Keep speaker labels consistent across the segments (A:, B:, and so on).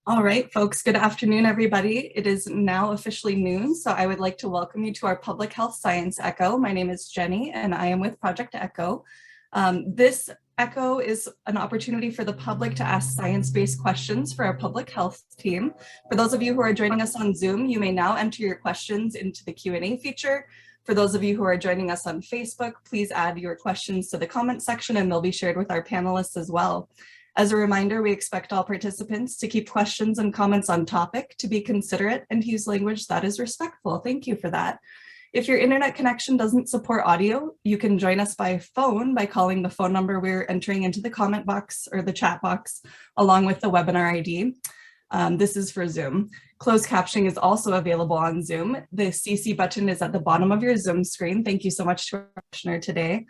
A: All right, folks, good afternoon, everybody. It is now officially noon, so I would like to welcome you to our Public Health Science Echo. My name is Jenny, and I am with Project Echo. This Echo is an opportunity for the public to ask science-based questions for our public health team. For those of you who are joining us on Zoom, you may now enter your questions into the Q&A feature. For those of you who are joining us on Facebook, please add your questions to the comment section and they'll be shared with our panelists as well. As a reminder, we expect all participants to keep questions and comments on topic, to be considerate, and to use language that is respectful. Thank you for that. If your internet connection doesn't support audio, you can join us by phone by calling the phone number we're entering into the comment box or the chat box, along with the webinar ID. This is for Zoom. Closed captioning is also available on Zoom. The CC button is at the bottom of your Zoom screen. Thank you so much to our questioner today.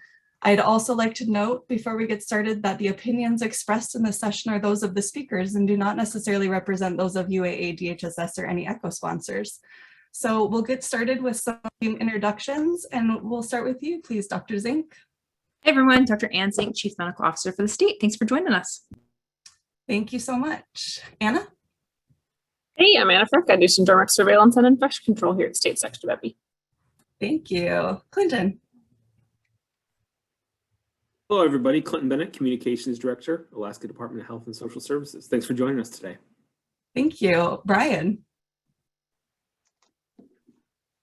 A: I'd also like to note before we get started that the opinions expressed in this session are those of the speakers and do not necessarily represent those of UAA, DHSS, or any ECHO sponsors. So we'll get started with some introductions and we'll start with you, please, Dr. Zing.
B: Hey everyone, Dr. Ann Zing, Chief Medical Officer for the state. Thanks for joining us.
A: Thank you so much. Anna?
C: Hey, I'm Anna Frick. I do syndromic surveillance and infection control here at State Section of EPI.
A: Thank you. Clinton?
D: Hello, everybody. Clinton Bennett, Communications Director, Alaska Department of Health and Social Services. Thanks for joining us today.
A: Thank you. Brian?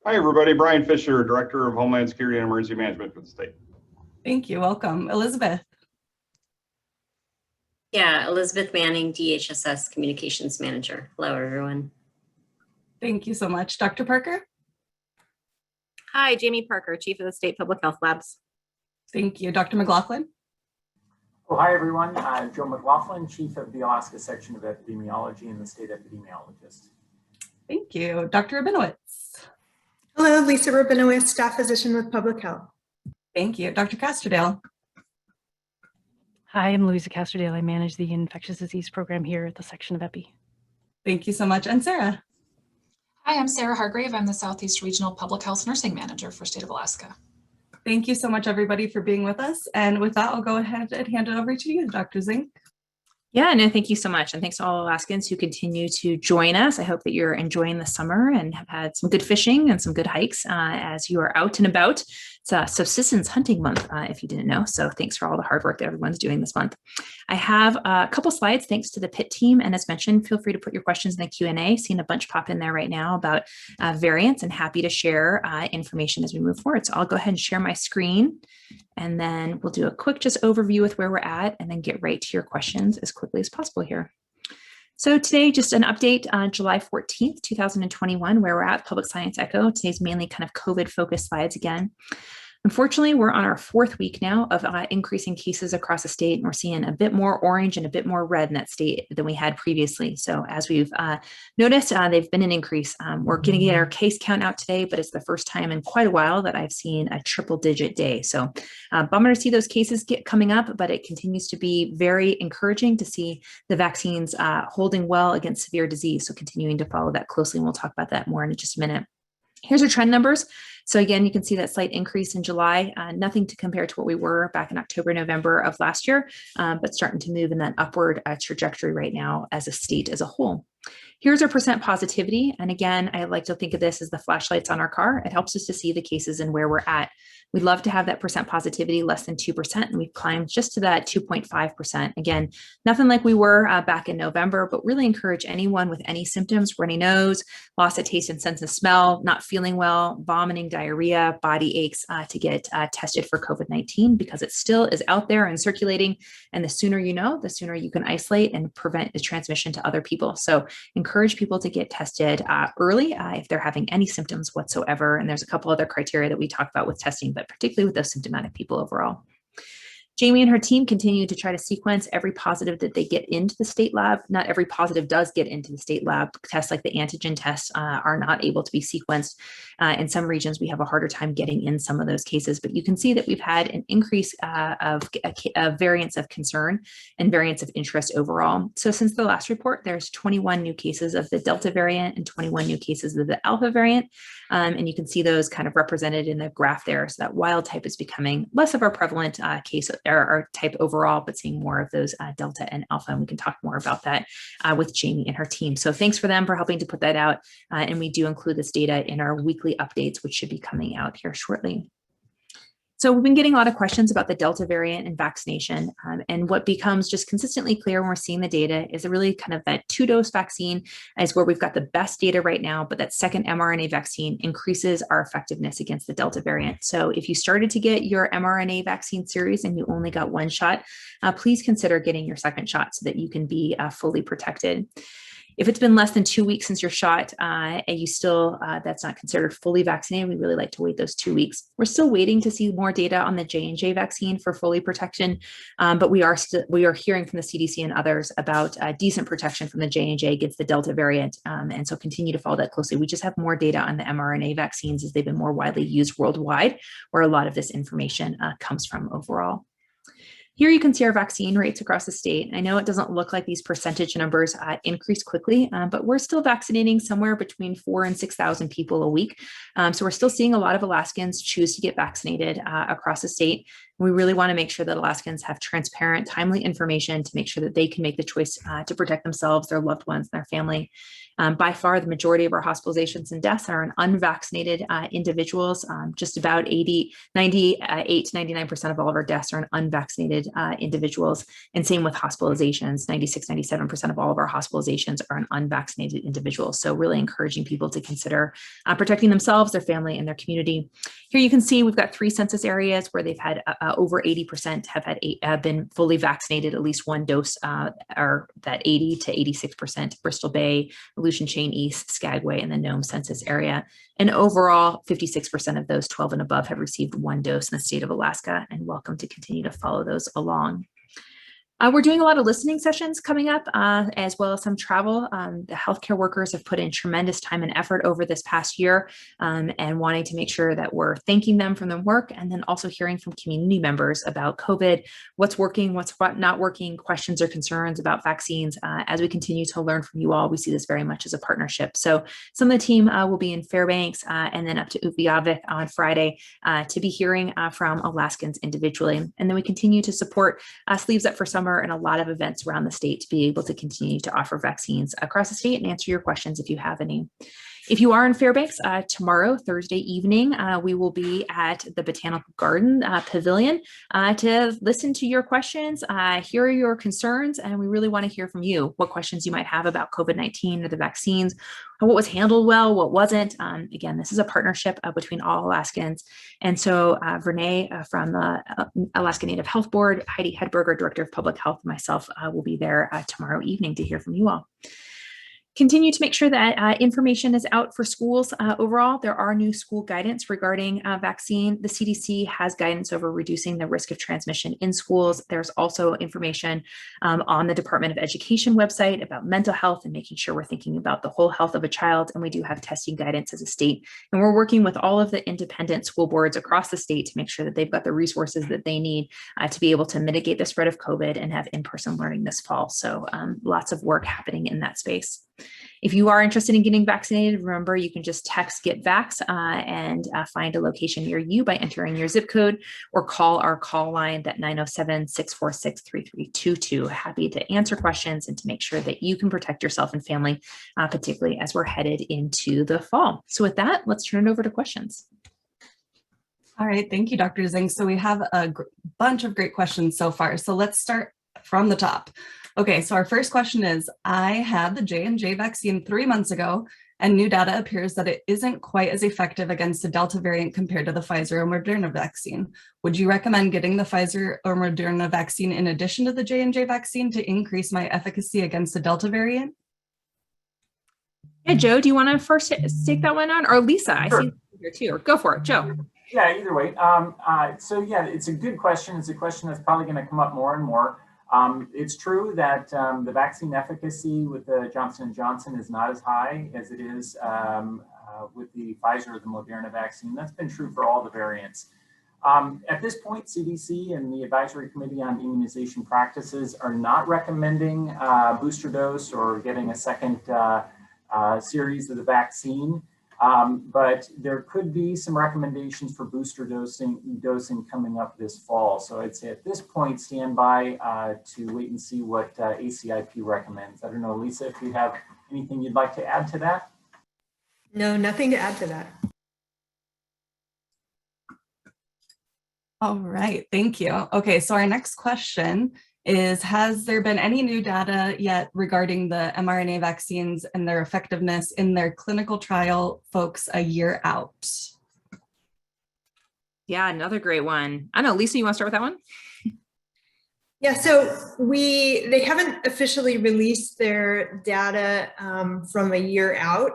E: Hi, everybody. Brian Fisher, Director of Homeland Security and Emergency Management for the state.
A: Thank you. Welcome. Elizabeth?
F: Yeah, Elizabeth Manning, DHSS Communications Manager. Hello, everyone.
A: Thank you so much. Dr. Parker?
G: Hi, Jamie Parker, Chief of the State Public Health Labs.
A: Thank you. Dr. McLaughlin?
H: Oh, hi, everyone. I'm Joe McLaughlin, Chief of the Alaska Section of Epidemiology and the State Epidemiologist.
A: Thank you. Dr. Rabinowitz?
I: Hello, Lisa Rabinowitz, Staff Physician with Public Health.
A: Thank you. Dr. Castrodale?
J: Hi, I'm Louisa Castrodale. I manage the infectious disease program here at the section of EPI.
A: Thank you so much. And Sarah?
K: Hi, I'm Sarah Hargrave. I'm the Southeast Regional Public Health Nursing Manager for State of Alaska.
A: Thank you so much, everybody, for being with us. And with that, I'll go ahead and hand it over to you, Dr. Zing.
B: Yeah, no, thank you so much. And thanks to all Alaskans who continue to join us. I hope that you're enjoying the summer and have had some good fishing and some good hikes as you are out and about. It's subsistence hunting month, if you didn't know. So thanks for all the hard work that everyone's doing this month. I have a couple slides thanks to the PIT team. And as mentioned, feel free to put your questions in the Q&A. Seeing a bunch pop in there right now about variants, and happy to share information as we move forward. So I'll go ahead and share my screen. And then we'll do a quick just overview with where we're at and then get right to your questions as quickly as possible here. So today, just an update on July 14th, 2021, where we're at Public Science Echo. Today's mainly kind of COVID-focused slides again. Unfortunately, we're on our fourth week now of increasing cases across the state, and we're seeing a bit more orange and a bit more red in that state than we had previously. So as we've noticed, they've been an increase. We're going to get our case count out today, but it's the first time in quite a while that I've seen a triple-digit day. So bummer to see those cases coming up, but it continues to be very encouraging to see the vaccines holding well against severe disease. So continuing to follow that closely, and we'll talk about that more in just a minute. Here's our trend numbers. So again, you can see that slight increase in July, nothing to compare to what we were back in October, November of last year, but starting to move in that upward trajectory right now as a state as a whole. Here's our percent positivity. And again, I like to think of this as the flashlights on our car. It helps us to see the cases and where we're at. We'd love to have that percent positivity less than 2%, and we've climbed just to that 2.5%. Again, nothing like we were back in November, but really encourage anyone with any symptoms, runny nose, loss of taste and sense of smell, not feeling well, vomiting, diarrhea, body aches to get tested for COVID-19 because it still is out there and circulating. And the sooner you know, the sooner you can isolate and prevent the transmission to other people. So encourage people to get tested early if they're having any symptoms whatsoever. And there's a couple other criteria that we talk about with testing, but particularly with those symptomatic people overall. Jamie and her team continue to try to sequence every positive that they get into the state lab. Not every positive does get into the state lab. Tests like the antigen tests are not able to be sequenced. In some regions, we have a harder time getting in some of those cases, but you can see that we've had an increase of variants of concern and variants of interest overall. So since the last report, there's 21 new cases of the Delta variant and 21 new cases of the Alpha variant. And you can see those kind of represented in the graph there. So that wild type is becoming less of our prevalent case or type overall, but seeing more of those Delta and Alpha. And we can talk more about that with Jamie and her team. So thanks for them for helping to put that out. And we do include this data in our weekly updates, which should be coming out here shortly. So we've been getting a lot of questions about the Delta variant and vaccination. And what becomes just consistently clear when we're seeing the data is really kind of that 2-dose vaccine is where we've got the best data right now, but that second mRNA vaccine increases our effectiveness against the Delta variant. So if you started to get your mRNA vaccine series and you only got one shot, please consider getting your second shot so that you can be fully protected. If it's been less than 2 weeks since your shot and you still, that's not considered fully vaccinated, we really like to wait those 2 weeks. We're still waiting to see more data on the J&J vaccine for fully protection, but we are hearing from the CDC and others about decent protection from the J&J against the Delta variant, and so continue to follow that closely. We just have more data on the mRNA vaccines as they've been more widely used worldwide, where a lot of this information comes from overall. Here you can see our vaccine rates across the state. I know it doesn't look like these percentage numbers increase quickly, but we're still vaccinating somewhere between 4,000 and 6,000 people a week. So we're still seeing a lot of Alaskans choose to get vaccinated across the state. We really want to make sure that Alaskans have transparent, timely information to make sure that they can make the choice to protect themselves, their loved ones, and their family. By far, the majority of our hospitalizations and deaths are in unvaccinated individuals. Just about 98 to 99% of all of our deaths are in unvaccinated individuals. And same with hospitalizations, 96, 97% of all of our hospitalizations are in unvaccinated individuals. So really encouraging people to consider protecting themselves, their family, and their community. Here you can see we've got 3 census areas where they've had over 80% have been fully vaccinated, at least one dose, or that 80 to 86%, Bristol Bay, Aleutian Chain East, Skagway, and the Nome census area. And overall, 56% of those 12 and above have received one dose in the state of Alaska, and welcome to continue to follow those along. We're doing a lot of listening sessions coming up, as well as some travel. The healthcare workers have put in tremendous time and effort over this past year, and wanting to make sure that we're thanking them for their work, and then also hearing from community members about COVID, what's working, what's not working, questions or concerns about vaccines. As we continue to learn from you all, we see this very much as a partnership. So some of the team will be in Fairbanks and then up to Utqiagvik on Friday to be hearing from Alaskans individually. And then we continue to support Sleeves Up for Summer and a lot of events around the state to be able to continue to offer vaccines across the state and answer your questions if you have any. If you are in Fairbanks tomorrow, Thursday evening, we will be at the Botanical Garden Pavilion to listen to your questions, hear your concerns, and we really want to hear from you what questions you might have about COVID-19 or the vaccines, or what was handled well, what wasn't. Again, this is a partnership between all Alaskans. And so Vernay from the Alaska Native Health Board, Heidi Hedberger, Director of Public Health, and myself will be there tomorrow evening to hear from you all. Continue to make sure that information is out for schools overall. There are new school guidance regarding vaccine. The CDC has guidance over reducing the risk of transmission in schools. There's also information on the Department of Education website about mental health and making sure we're thinking about the whole health of a child. And we do have testing guidance as a state. And we're working with all of the independent school boards across the state to make sure that they've got the resources that they need to be able to mitigate the spread of COVID and have in-person learning this fall. So lots of work happening in that space. If you are interested in getting vaccinated, remember you can just text Get Vax and find a location near you by entering your zip code, or call our call line at 907-646-3322. Happy to answer questions and to make sure that you can protect yourself and family, particularly as we're headed into the fall. So with that, let's turn it over to questions.
A: All right, thank you, Dr. Zing. So we have a bunch of great questions so far. So let's start from the top. Okay, so our first question is, I had the J&J vaccine 3 months ago, and new data appears that it isn't quite as effective against the Delta variant compared to the Pfizer or Moderna vaccine. Would you recommend getting the Pfizer or Moderna vaccine in addition to the J&J vaccine to increase my efficacy against the Delta variant?
B: Yeah, Joe, do you want to first take that one on? Or Lisa,
H: Sure.
B: I see you here too. Or go for it, Joe.
H: Yeah, either way. So yeah, it's a good question. It's a question that's probably going to come up more and more. It's true that the vaccine efficacy with the Johnson & Johnson is not as high as it is with the Pfizer or the Moderna vaccine. That's been true for all the variants. At this point, CDC and the Advisory Committee on Immunization Practices are not recommending booster dose or getting a second series of the vaccine. But there could be some recommendations for booster dosing coming up this fall. So I'd say at this point, stand by to wait and see what ACIP recommends. I don't know, Lisa, if you have anything you'd like to add to that?
I: No, nothing to add to that.
A: All right, thank you. Okay, so our next question is, has there been any new data yet regarding the mRNA vaccines and their effectiveness in their clinical trial folks a year out?
B: Yeah, another great one. I don't know, Lisa, you want to start with that one?
I: Yeah, so they haven't officially released their data from a year out.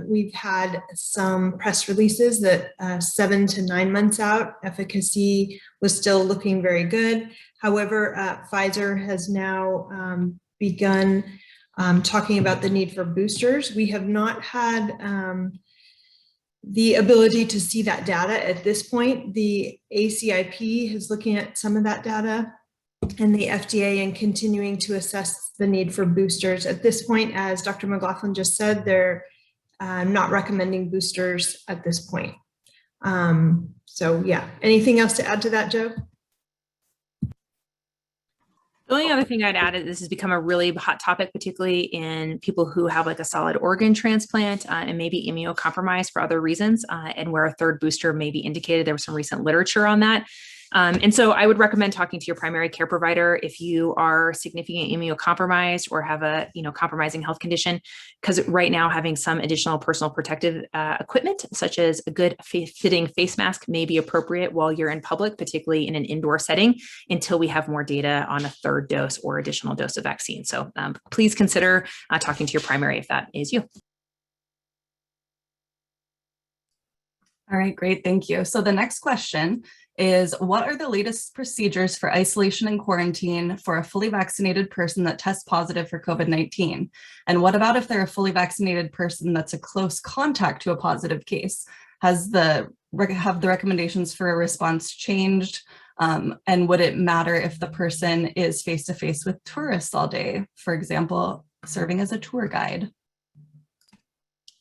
I: We've had some press releases that 7 to 9 months out, efficacy was still looking very good. However, Pfizer has now begun talking about the need for boosters. We have not had the ability to see that data at this point. The ACIP is looking at some of that data, and the FDA and continuing to assess the need for boosters. At this point, as Dr. McLaughlin just said, they're not recommending boosters at this point. So yeah, anything else to add to that, Joe?
B: The only other thing I'd add is this has become a really hot topic, particularly in people who have like a solid organ transplant and maybe immunocompromised for other reasons, and where a third booster may be indicated. There was some recent literature on that. And so I would recommend talking to your primary care provider if you are significantly immunocompromised or have a compromising health condition, because right now having some additional personal protective equipment, such as a good fitting face mask, may be appropriate while you're in public, particularly in an indoor setting, until we have more data on a third dose or additional dose of vaccine. So please consider talking to your primary if that is you.
A: All right, great, thank you. So the next question is, what are the latest procedures for isolation and quarantine for a fully vaccinated person that tests positive for COVID-19? And what about if they're a fully vaccinated person that's a close contact to a positive case? Have the recommendations for a response changed? And would it matter if the person is face-to-face with tourists all day, for example, serving as a tour guide?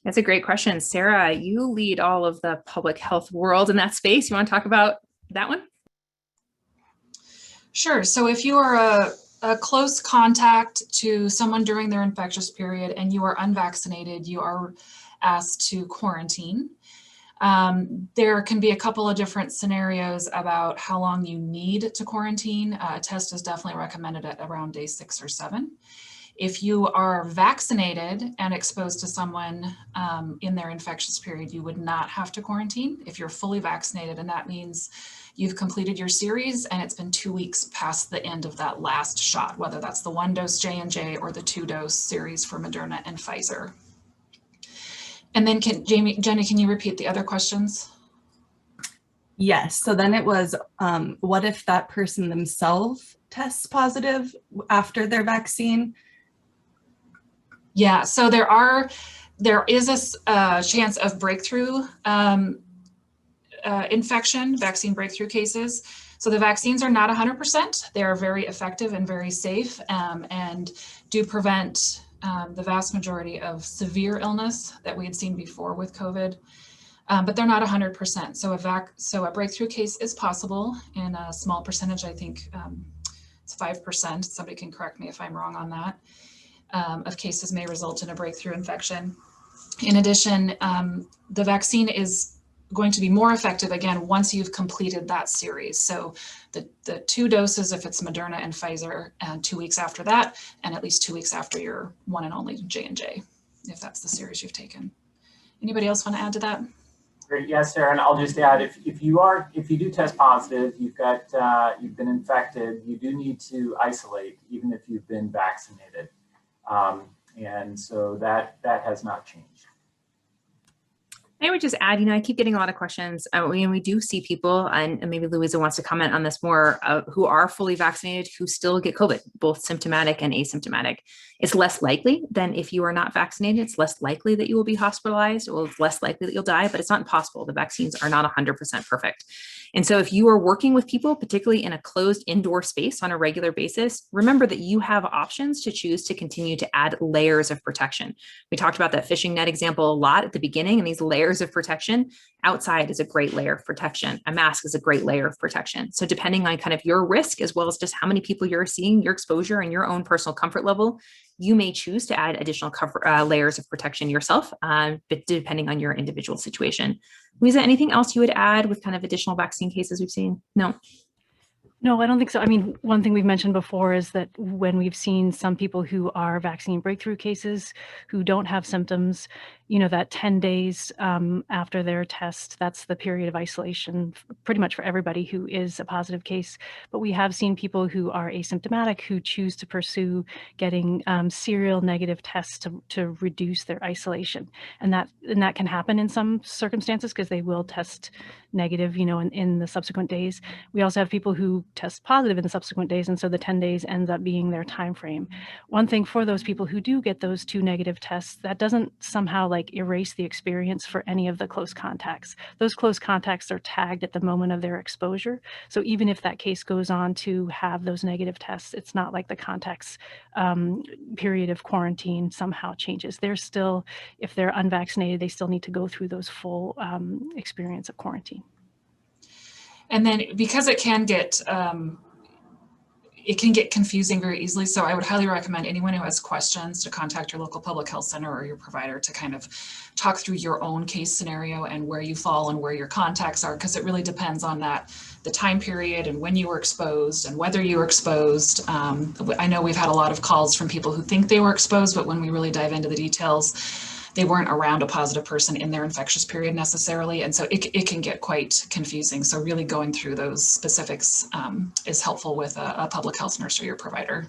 B: That's a great question. Sarah, you lead all of the public health world in that space. You want to talk about that one?
K: Sure. So if you are a close contact to someone during their infectious period and you are unvaccinated, you are asked to quarantine. There can be a couple of different scenarios about how long you need to quarantine. A test is definitely recommended at around day 6 or 7. If you are vaccinated and exposed to someone in their infectious period, you would not have to quarantine if you're fully vaccinated. And that means you've completed your series and it's been 2 weeks past the end of that last shot, whether that's the 1-dose J&J or the 2-dose series for Moderna and Pfizer. And then Jenny, can you repeat the other questions?
A: Yes, so then it was, what if that person themselves tests positive after their vaccine?
K: Yeah, so there is a chance of breakthrough infection, vaccine breakthrough cases. So the vaccines are not 100%. They are very effective and very safe and do prevent the vast majority of severe illness that we had seen before with COVID, but they're not 100%. So a breakthrough case is possible in a small percentage. I think it's 5%. Somebody can correct me if I'm wrong on that. Of cases may result in a breakthrough infection. In addition, the vaccine is going to be more effective again once you've completed that series. So the 2 doses if it's Moderna and Pfizer, and 2 weeks after that, and at least 2 weeks after your one and only J&J, if that's the series you've taken. Anybody else want to add to that?
H: Great, yes, Sarah, and I'll just add, if you do test positive, you've been infected, you do need to isolate even if you've been vaccinated. And so that has not changed.
B: I would just add, I keep getting a lot of questions. We do see people, and maybe Louisa wants to comment on this more, who are fully vaccinated, who still get COVID, both symptomatic and asymptomatic. It's less likely than if you are not vaccinated. It's less likely that you will be hospitalized, or it's less likely that you'll die, but it's not impossible. The vaccines are not 100% perfect. And so if you are working with people, particularly in a closed indoor space on a regular basis, remember that you have options to choose to continue to add layers of protection. We talked about that fishing net example a lot at the beginning, and these layers of protection. Outside is a great layer of protection. A mask is a great layer of protection. So depending on kind of your risk, as well as just how many people you're seeing, your exposure, and your own personal comfort level, you may choose to add additional layers of protection yourself, but depending on your individual situation. Louisa, anything else you would add with kind of additional vaccine cases we've seen? No.
J: No, I don't think so. I mean, one thing we've mentioned before is that when we've seen some people who are vaccine breakthrough cases who don't have symptoms, that 10 days after their test, that's the period of isolation pretty much for everybody who is a positive case. But we have seen people who are asymptomatic who choose to pursue getting serial negative tests to reduce their isolation. And that can happen in some circumstances because they will test negative, in the subsequent days. We also have people who test positive in the subsequent days, and so the 10 days ends up being their time frame. One thing for those people who do get those 2 negative tests, that doesn't somehow erase the experience for any of the close contacts. Those close contacts are tagged at the moment of their exposure. So even if that case goes on to have those negative tests, it's not like the contact's period of quarantine somehow changes. They're still, if they're unvaccinated, they still need to go through those full experience of quarantine.
K: And then because it can get confusing very easily. So I would highly recommend anyone who has questions to contact your local public health center or your provider to kind of talk through your own case scenario and where you fall and where your contacts are, because it really depends on the time period and when you were exposed and whether you were exposed. I know we've had a lot of calls from people who think they were exposed, but when we really dive into the details, they weren't around a positive person in their infectious period necessarily. And so it can get quite confusing. So really going through those specifics is helpful with a public health nurse or your provider.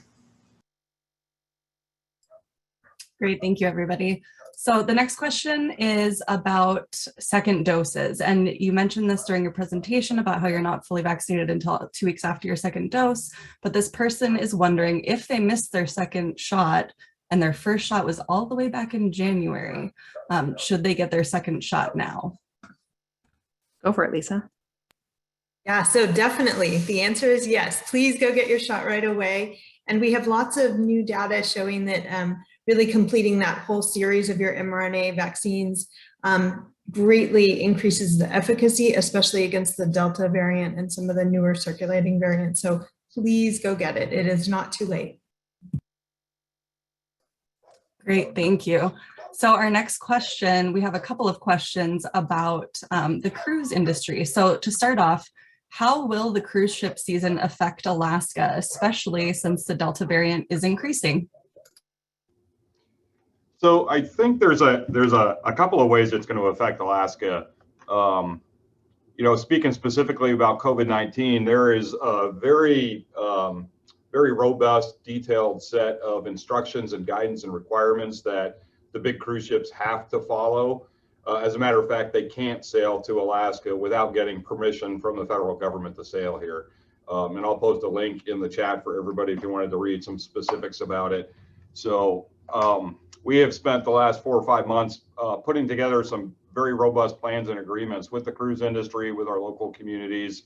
A: Great, thank you, everybody. So the next question is about second doses. And you mentioned this during your presentation about how you're not fully vaccinated until 2 weeks after your second dose. But this person is wondering if they missed their second shot and their first shot was all the way back in January, should they get their second shot now?
B: Go for it, Lisa.
I: Yeah, so definitely the answer is yes. Please go get your shot right away. And we have lots of new data showing that really completing that whole series of your mRNA vaccines greatly increases the efficacy, especially against the Delta variant and some of the newer circulating variants. So please go get it. It is not too late.
A: Great, thank you. So our next question, we have a couple of questions about the cruise industry. So to start off, how will the cruise ship season affect Alaska, especially since the Delta variant is increasing?
E: So I think there's a couple of ways it's going to affect Alaska. Speaking specifically about COVID-19, there is a very robust, detailed set of instructions and guidance and requirements that the big cruise ships have to follow. As a matter of fact, they can't sail to Alaska without getting permission from the federal government to sail here. And I'll post a link in the chat for everybody if you wanted to read some specifics about it. So we have spent the last 4 or 5 months putting together some very robust plans and agreements with the cruise industry, with our local communities,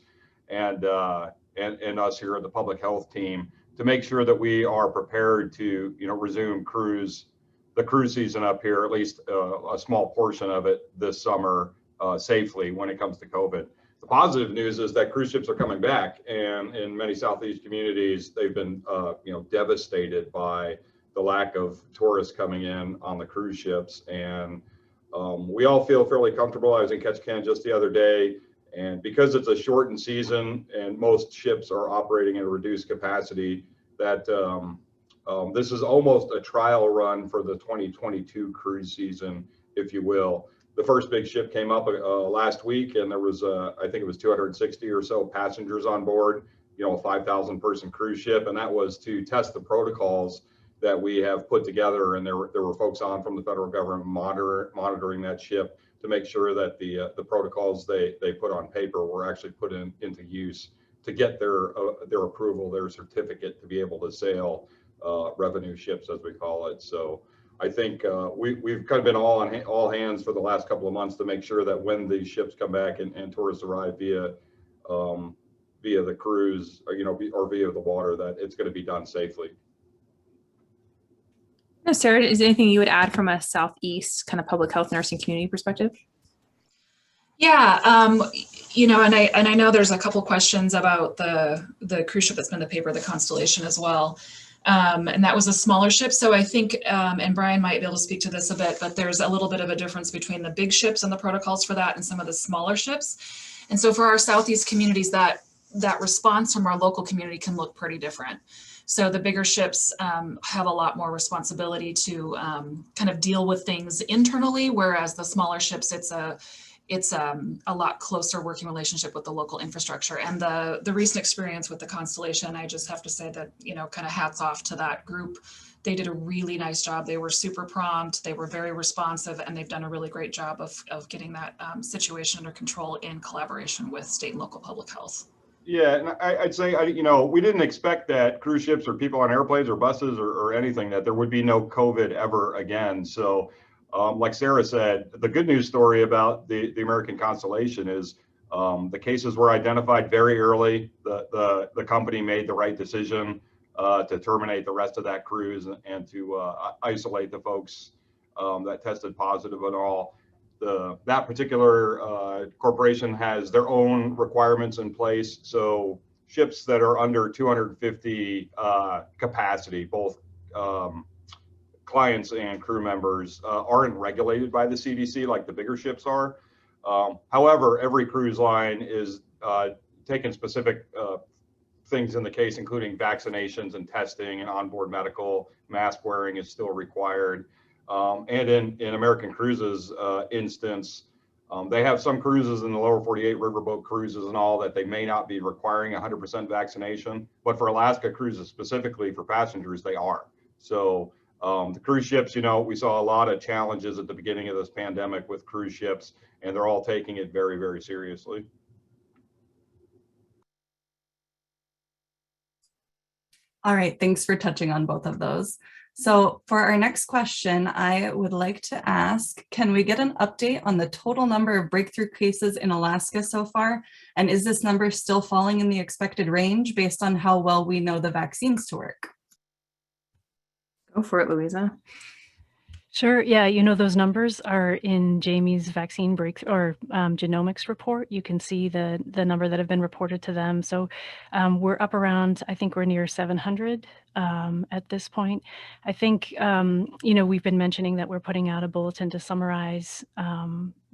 E: and us here at the public health team to make sure that we are prepared to resume the cruise season up here, at least a small portion of it this summer safely when it comes to COVID. The positive news is that cruise ships are coming back, and in many Southeast communities, they've been devastated by the lack of tourists coming in on the cruise ships. And we all feel fairly comfortable. I was in Ketchikan just the other day, and because it's a shortened season and most ships are operating at a reduced capacity, that this is almost a trial run for the 2022 cruise season, if you will. The first big ship came up last week, and there was, I think it was 260 or so passengers on board, a 5,000 person cruise ship. And that was to test the protocols that we have put together, and there were folks on from the federal government monitoring that ship to make sure that the protocols they put on paper were actually put into use to get their approval, their certificate to be able to sail revenue ships, as we call it. So I think we've kind of been all hands for the last couple of months to make sure that when these ships come back and tourists arrive via the cruise, or via the water, that it's going to be done safely.
B: Sarah, is there anything you would add from a Southeast kind of public health nursing community perspective?
K: Yeah, and I know there's a couple questions about the cruise ship that's been in the paper, the Constellation as well. And that was a smaller ship. So I think, and Brian might be able to speak to this a bit, but there's a little bit of a difference between the big ships and the protocols for that and some of the smaller ships. And so for our Southeast communities, that response from our local community can look pretty different. So the bigger ships have a lot more responsibility to kind of deal with things internally, whereas the smaller ships, it's a lot closer working relationship with the local infrastructure. And the recent experience with the Constellation, I just have to say that, kind of hats off to that group. They did a really nice job. They were super prompt, they were very responsive, and they've done a really great job of getting that situation under control in collaboration with state and local public health.
E: Yeah, and I'd say, we didn't expect that cruise ships or people on airplanes or buses or anything, that there would be no COVID ever again. So like Sarah said, the good news story about the American Constellation is the cases were identified very early. The company made the right decision to terminate the rest of that cruise and to isolate the folks that tested positive and all. That particular corporation has their own requirements in place. So ships that are under 250 capacity, both clients and crew members, aren't regulated by the CDC like the bigger ships are. However, every cruise line is taking specific things in the case, including vaccinations and testing and onboard medical. Mask wearing is still required. And in American Cruises instance, they have some cruises in the lower 48 riverboat cruises and all that they may not be requiring 100% vaccination, but for Alaska cruises specifically for passengers, they are. So the cruise ships, we saw a lot of challenges at the beginning of this pandemic with cruise ships, and they're all taking it very, very seriously.
A: All right, thanks for touching on both of those. So for our next question, I would like to ask, can we get an update on the total number of breakthrough cases in Alaska so far? And is this number still falling in the expected range based on how well we know the vaccines to work?
B: Go for it, Louisa.
J: Sure. Yeah, those numbers are in Jamie's vaccine breakthrough or genomics report. You can see the number that have been reported to them. So we're up around, I think we're near 700 at this point. I think, we've been mentioning that we're putting out a bulletin to summarize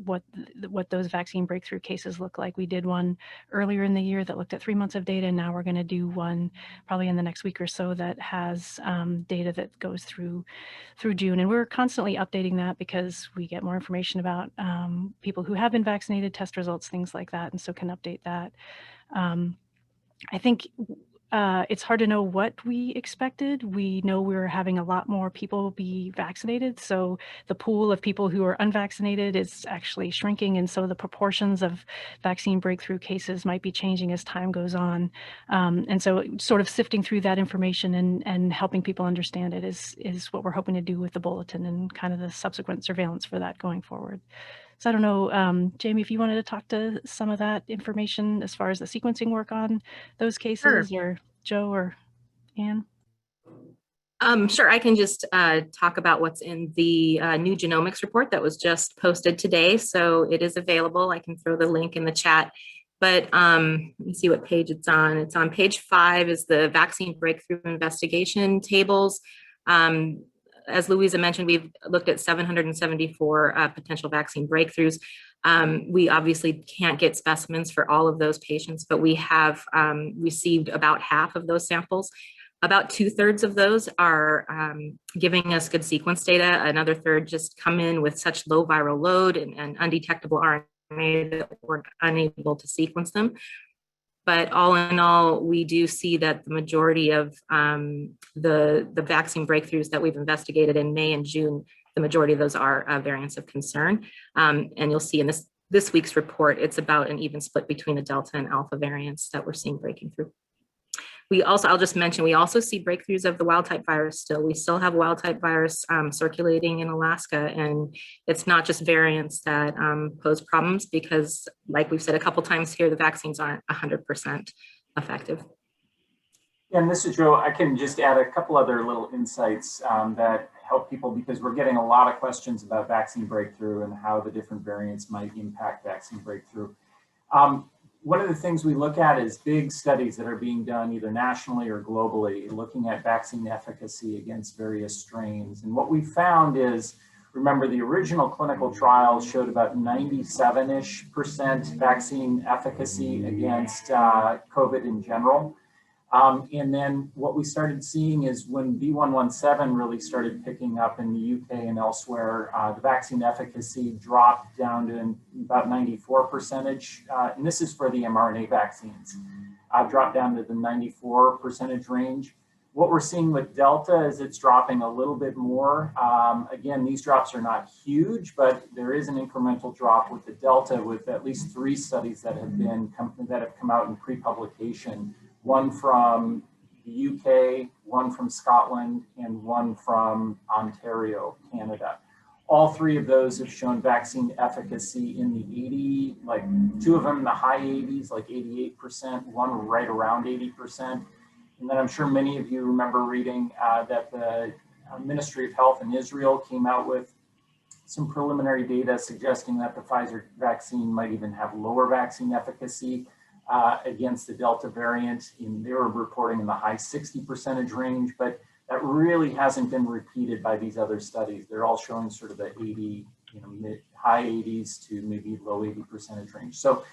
J: what those vaccine breakthrough cases look like. We did one earlier in the year that looked at 3 months of data, and now we're going to do one probably in the next week or so that has data that goes through June. And we're constantly updating that because we get more information about people who have been vaccinated, test results, things like that, and so can update that. I think it's hard to know what we expected. We know we're having a lot more people be vaccinated. So the pool of people who are unvaccinated is actually shrinking. And so the proportions of vaccine breakthrough cases might be changing as time goes on. And so sort of sifting through that information and helping people understand it is what we're hoping to do with the bulletin and kind of the subsequent surveillance for that going forward. So I don't know, Jamie, if you wanted to talk to some of that information as far as the sequencing work on those cases, sure. Or Joe or Anne?
G: Sure, I can just talk about what's in the new genomics report that was just posted today. So it is available. I can throw the link in the chat. But let me see what page it's on. It's on page 5 is the vaccine breakthrough investigation tables. As Louisa mentioned, we've looked at 774 potential vaccine breakthroughs. We obviously can't get specimens for all of those patients, but we have received about half of those samples. About 2/3 of those are giving us good sequence data. Another third just come in with such low viral load and undetectable RNA that we're unable to sequence them. But all in all, we do see that the majority of the vaccine breakthroughs that we've investigated in May and June, the majority of those are variants of concern. And you'll see in this week's report, it's about an even split between the Delta and Alpha variants that we're seeing breaking through. I'll just mention, we also see breakthroughs of the wild type virus still. We still have wild type virus circulating in Alaska, and it's not just variants that pose problems because, like we've said a couple times here, the vaccines aren't 100% effective.
H: And this is Joe. I can just add a couple other little insights that help people, because we're getting a lot of questions about vaccine breakthrough and how the different variants might impact vaccine breakthrough. One of the things we look at is big studies that are being done either nationally or globally, looking at vaccine efficacy against various strains. And what we found is, remember, the original clinical trials showed about 97-ish% vaccine efficacy against COVID in general. And then what we started seeing is when B117 really started picking up in the UK and elsewhere, the vaccine efficacy dropped down to about 94%. And this is for the mRNA vaccines, dropped down to the 94% range. What we're seeing with Delta is it's dropping a little bit more. Again, these drops are not huge, but there is an incremental drop with the Delta, with at least 3 studies that have come out in pre-publication. One from the UK, one from Scotland, and one from Ontario, Canada. All 3 of those have shown vaccine efficacy in the 80, like 2 of them in the high 80s, like 88%, one right around 80%. And then I'm sure many of you remember reading that the Ministry of Health in Israel came out with some preliminary data suggesting that the Pfizer vaccine might even have lower vaccine efficacy against the Delta variant. They were reporting in the high 60% range, but that really hasn't been repeated by these other studies. They're all showing sort of the 80, high 80s to maybe low 80% range. So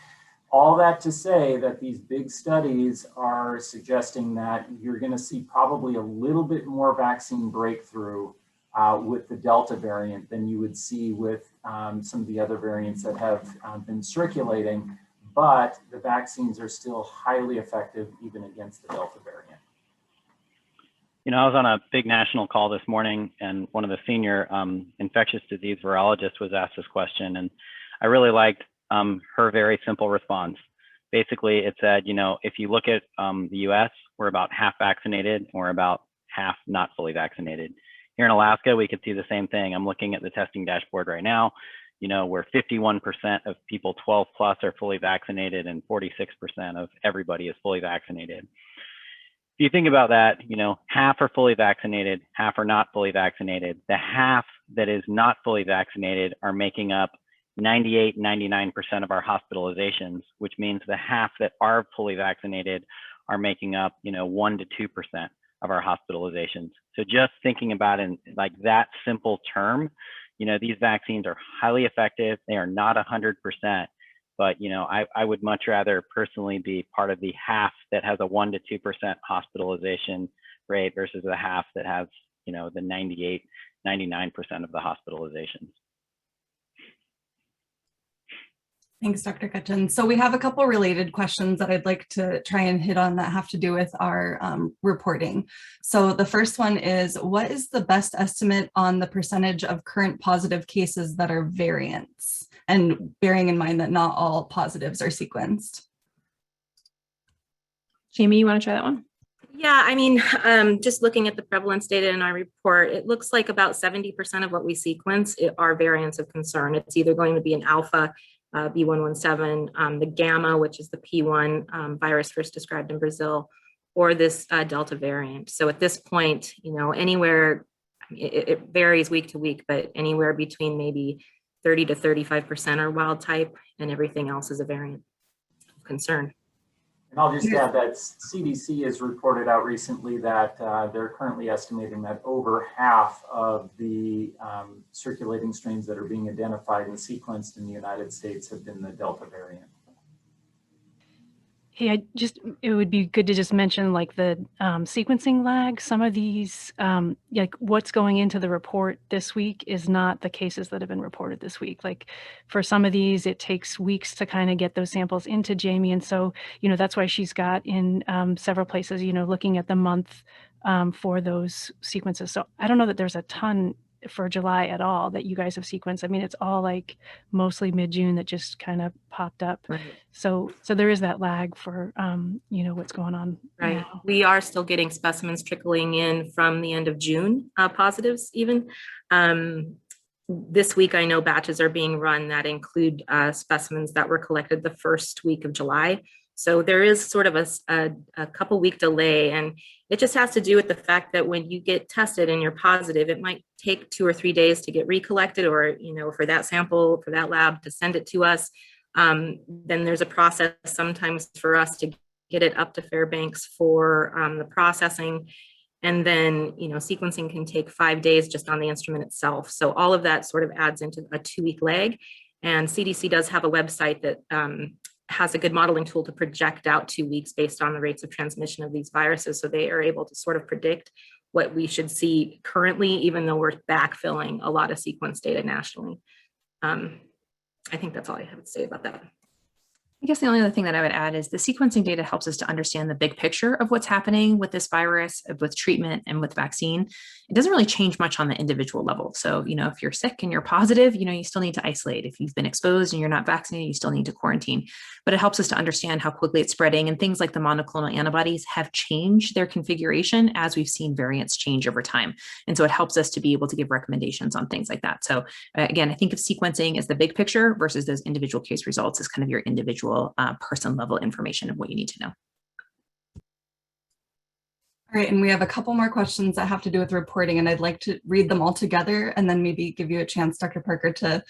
H: all that to say that these big studies are suggesting that you're going to see probably a little bit more vaccine breakthrough with the Delta variant than you would see with some of the other variants that have been circulating. But the vaccines are still highly effective even against the Delta variant.
L: I was on a big national call this morning, and one of the senior infectious disease virologists was asked this question, and I really liked her very simple response. Basically, it said, if you look at the US, we're about half vaccinated, and we're about half not fully vaccinated. Here in Alaska, we could see the same thing. I'm looking at the testing dashboard right now. Where 51% of people 12 plus are fully vaccinated and 46% of everybody is fully vaccinated. If you think about that, half are fully vaccinated, half are not fully vaccinated. The half that is not fully vaccinated are making up 98, 99% of our hospitalizations, which means the half that are fully vaccinated are making up, 1 to 2% of our hospitalizations. So just thinking about it in like that simple term, these vaccines are highly effective. They are not 100%, but I would much rather personally be part of the half that has a 1 to 2% hospitalization rate versus the half that has, the 98, 99% of the hospitalizations.
A: Thanks, Dr. Cutchins. So we have a couple related questions that I'd like to try and hit on that have to do with our reporting. So the first one is, what is the best estimate on the percentage of current positive cases that are variants? And bearing in mind that not all positives are sequenced.
B: Jamie, you want to try that one?
G: Yeah, just looking at the prevalence data in our report, it looks like about 70% of what we sequence are variants of concern. It's either going to be an alpha, B117, the gamma, which is the P1 virus first described in Brazil, or this Delta variant. So at this point, anywhere, it varies week to week, but anywhere between maybe 30 to 35% are wild type, and everything else is a variant of concern.
H: And I'll just add that CDC has reported out recently that they're currently estimating that over half of the circulating strains that are being identified and sequenced in the United States have been the Delta variant.
J: Hey, it would be good to just mention like the sequencing lag. Some of these, like what's going into the report this week is not the cases that have been reported this week. Like for some of these, it takes weeks to kind of get those samples into Jamie. And so, that's why she's got in several places, looking at the month for those sequences. So I don't know that there's a ton for July at all that you guys have sequenced. I mean, it's all like mostly mid-June that just kind of popped up.
G: Right.
J: So there is that lag for, what's going on
G: Right.
J: now.
G: We are still getting specimens trickling in from the end of June, positives even. This week, I know batches are being run that include specimens that were collected the first week of July. So there is sort of a couple week delay, and it just has to do with the fact that when you get tested and you're positive, it might take 2 or 3 days to get recollected, or for that sample, for that lab to send it to us. Then there's a process sometimes for us to get it up to Fairbanks for the processing. And then, sequencing can take 5 days just on the instrument itself. So all of that sort of adds into a 2-week lag. And CDC does have a website that has a good modeling tool to project out 2 weeks based on the rates of transmission of these viruses. So they are able to sort of predict what we should see currently, even though we're backfilling a lot of sequence data nationally. I think that's all I have to say about that.
B: I guess the only other thing that I would add is the sequencing data helps us to understand the big picture of what's happening with this virus, with treatment and with vaccine. It doesn't really change much on the individual level. So, if you're sick and you're positive, you still need to isolate. If you've been exposed and you're not vaccinated, you still need to quarantine. But it helps us to understand how quickly it's spreading, and things like the monoclonal antibodies have changed their configuration as we've seen variants change over time. And so it helps us to be able to give recommendations on things like that. So again, I think of sequencing as the big picture versus those individual case results as kind of your individual person level information of what you need to know.
A: All right, and we have a couple more questions that have to do with reporting, and I'd like to read them all together and then maybe give you a chance, Dr. Parker, to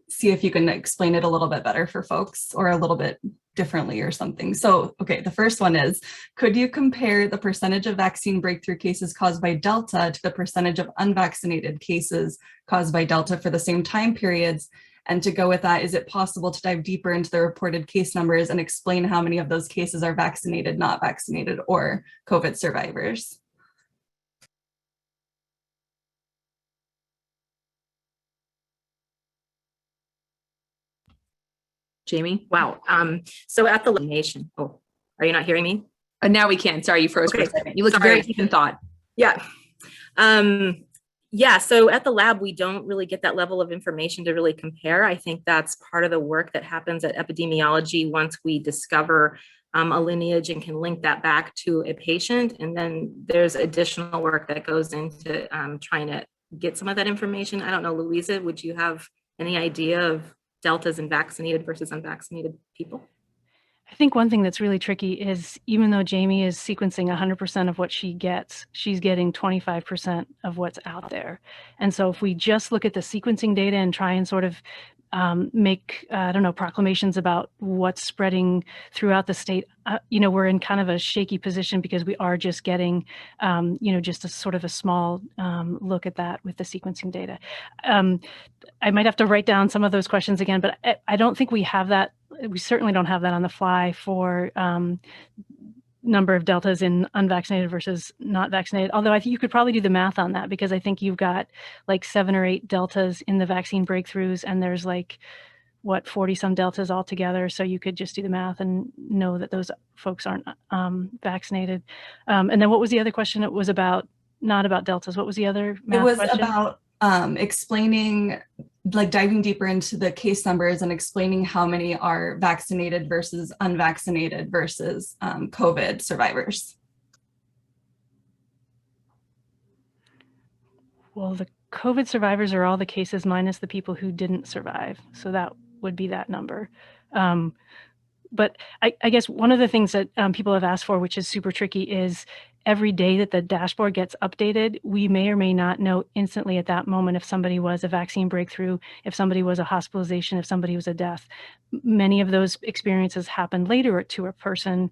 A: see if you can explain it a little bit better for folks or a little bit differently or something. So, okay, the first one is, could you compare the percentage of vaccine breakthrough cases caused by Delta to the percentage of unvaccinated cases caused by Delta for the same time periods? And to go with that, is it possible to dive deeper into the reported case numbers and explain how many of those cases are vaccinated, not vaccinated, or COVID survivors?
G: Jamie? Wow. So at the nation, are you not hearing me?
B: Now we can. Sorry, you froze for a second. You looked very deep in thought.
G: Yeah. Yeah, so at the lab, we don't really get that level of information to really compare. I think that's part of the work that happens at epidemiology once we discover a lineage and can link that back to a patient. And then there's additional work that goes into trying to get some of that information. I don't know, Louisa, would you have any idea of deltas in vaccinated versus unvaccinated people?
J: I think one thing that's really tricky is even though Jamie is sequencing 100% of what she gets, she's getting 25% of what's out there. And so if we just look at the sequencing data and try and sort of make, proclamations about what's spreading throughout the state, we're in kind of a shaky position because we are just getting, just a sort of a small look at that with the sequencing data. I might have to write down some of those questions again, but I don't think we have that. We certainly don't have that on the fly for number of deltas in unvaccinated versus not vaccinated. Although I think you could probably do the math on that, because I think you've got like 7 or 8 deltas in the vaccine breakthroughs, and there's like, 40 some deltas altogether. So you could just do the math and know that those folks aren't vaccinated. And then what was the other question? It was about, not about deltas. What was the other math question?
A: About explaining, like diving deeper into the case numbers and explaining how many are vaccinated versus unvaccinated versus COVID survivors.
J: Well, the COVID survivors are all the cases minus the people who didn't survive. So that would be that number. But I guess one of the things that people have asked for, which is super tricky, is every day that the dashboard gets updated, we may or may not know instantly at that moment if somebody was a vaccine breakthrough, if somebody was a hospitalization, if somebody was a death. Many of those experiences happen later to a person.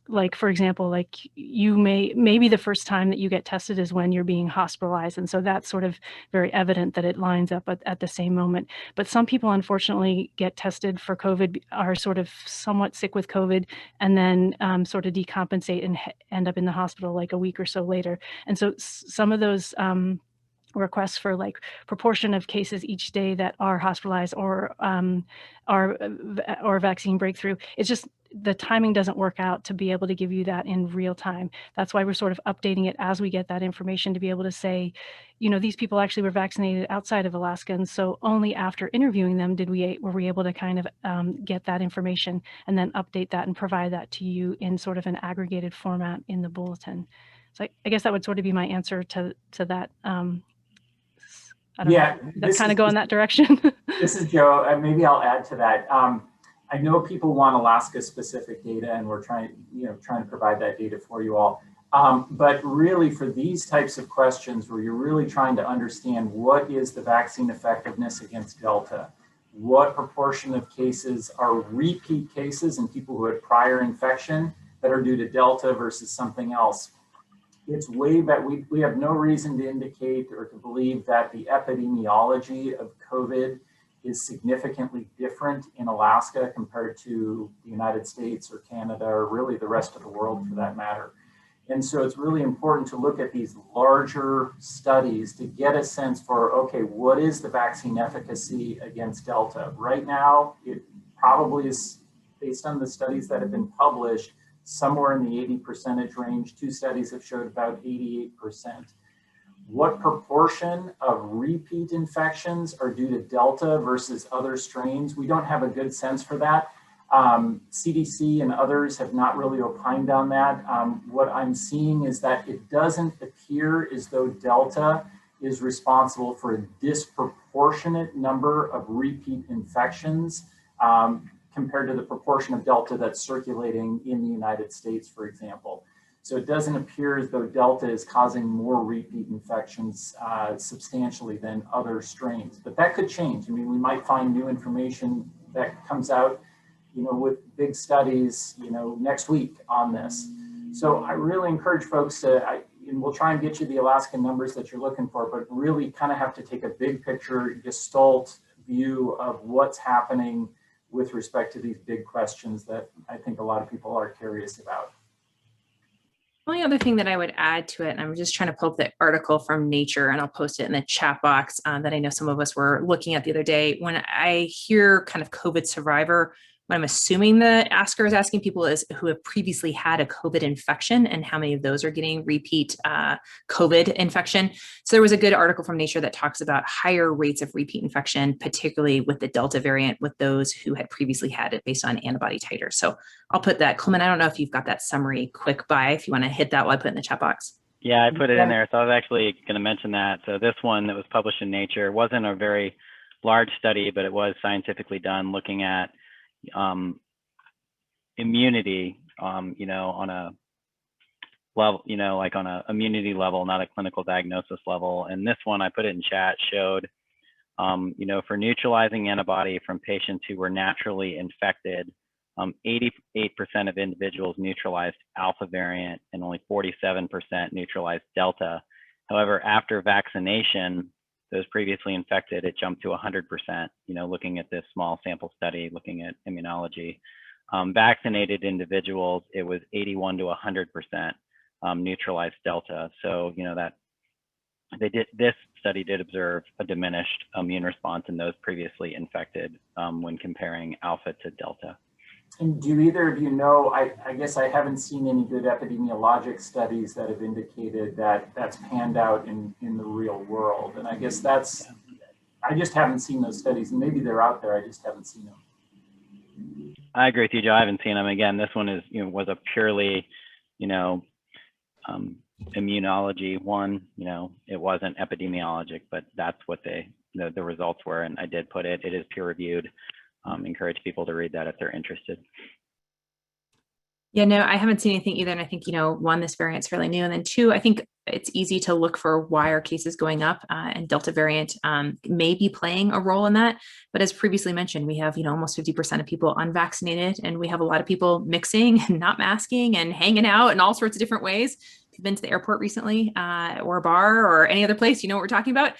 J: like, for example, like maybe the first time that you get tested is when you're being hospitalized. And so that's sort of very evident that it lines up at the same moment. But some people unfortunately get tested for COVID, are sort of somewhat sick with COVID, and then sort of decompensate and end up in the hospital like a week or so later. And so some of those requests for like proportion of cases each day that are hospitalized or vaccine breakthrough, it's just the timing doesn't work out to be able to give you that in real time. That's why we're sort of updating it as we get that information to be able to say, you know, these people actually were vaccinated outside of Alaska, and so only after interviewing them were we able to kind of get that information and then update that and provide that to you in sort of an aggregated format in the bulletin. So I guess that would sort of be my answer to that. I don't know. That kind of go in that direction.
H: This is Joe, and maybe I'll add to that. I know people want Alaska-specific data, and we're trying to provide that data for you all. But really, for these types of questions, where you're really trying to understand what is the vaccine effectiveness against Delta, what proportion of cases are repeat cases in people who had prior infection that are due to Delta versus something else. It's way back. We have no reason to indicate or to believe that the epidemiology of COVID is significantly different in Alaska compared to the United States or Canada or really the rest of the world for that matter. And so it's really important to look at these larger studies to get a sense for, okay, what is the vaccine efficacy against Delta? Right now, it probably is, based on the studies that have been published, somewhere in the 80% range. 2 studies have showed about 88%. What proportion of repeat infections are due to Delta versus other strains? We don't have a good sense for that. CDC and others have not really opined on that. What I'm seeing is that it doesn't appear as though Delta is responsible for a disproportionate number of repeat infections compared to the proportion of Delta that's circulating in the United States, for example. So it doesn't appear as though Delta is causing more repeat infections substantially than other strains, but that could change. I mean, we might find new information that comes out, with big studies, next week on this. So I really encourage folks to, and we'll try and get you the Alaska numbers that you're looking for, but really kind of have to take a big picture, gestalt view of what's happening with respect to these big questions that I think a lot of people are curious about.
B: The only other thing that I would add to it, and I'm just trying to pull up the article from Nature, and I'll post it in the chat box that I know some of us were looking at the other day. When I hear kind of COVID survivor, what I'm assuming the asker is asking people is who have previously had a COVID infection and how many of those are getting repeat COVID infection. So there was a good article from Nature that talks about higher rates of repeat infection, particularly with the Delta variant, with those who had previously had it based on antibody titers. So I'll put that. Coleman, I don't know if you've got that summary quick by, if you want to hit that while I put it in the chat box.
L: Yeah, I put it in there. So I was actually going to mention that. So this one that was published in Nature wasn't a very large study, but it was scientifically done looking at immunity, on a level, like on a immunity level, not a clinical diagnosis level. And this one, I put it in chat, showed, for neutralizing antibody from patients who were naturally infected, 88% of individuals neutralized alpha variant and only 47% neutralized Delta. However, after vaccination, those previously infected, it jumped to 100%, looking at this small sample study, looking at immunology. Vaccinated individuals, it was 81 to 100% neutralized Delta. So, that this study did observe a diminished immune response in those previously infected when comparing alpha to Delta.
H: And do either of you know, I guess I haven't seen any good epidemiologic studies that have indicated that that's panned out in the real world. And I guess I just haven't seen those studies. And maybe they're out there, I just haven't seen them.
L: I agree with you, Joe. I haven't seen them. Again, this one is, was a purely, immunology one. It wasn't epidemiologic, but that's what the results were. And I did put it. It is peer reviewed. Encourage people to read that if they're interested.
B: Yeah, no, I haven't seen anything either. And I think, one, this variant's fairly new. And then two, I think it's easy to look for why are cases going up, and Delta variant may be playing a role in that. But as previously mentioned, we have, almost 50% of people unvaccinated, and we have a lot of people mixing and not masking and hanging out in all sorts of different ways. If you've been to the airport recently, or a bar or any other place, you know what we're talking about.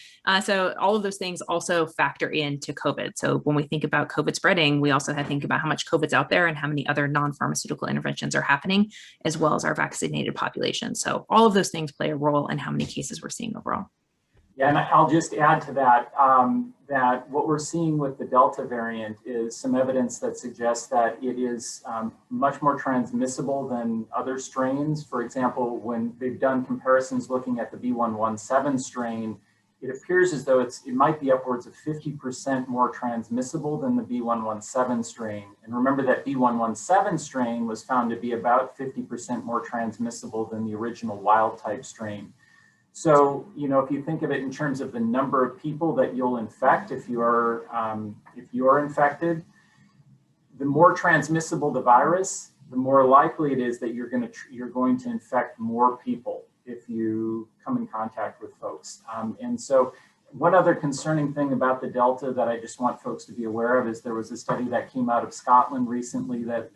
B: So all of those things also factor into COVID. So when we think about COVID spreading, we also have to think about how much COVID's out there and how many other non-pharmaceutical interventions are happening, as well as our vaccinated population. So all of those things play a role in how many cases we're seeing overall.
H: Yeah, and I'll just add to that, that what we're seeing with the Delta variant is some evidence that suggests that it is much more transmissible than other strains. For example, when they've done comparisons looking at the B117 strain, it appears as though it might be upwards of 50% more transmissible than the B117 strain. And remember that B117 strain was found to be about 50% more transmissible than the original wild type strain. So, if you think of it in terms of the number of people that you'll infect, if you're infected, the more transmissible the virus, the more likely it is that you're going to infect more people if you come in contact with folks. And so one other concerning thing about the Delta that I just want folks to be aware of is there was a study that came out of Scotland recently that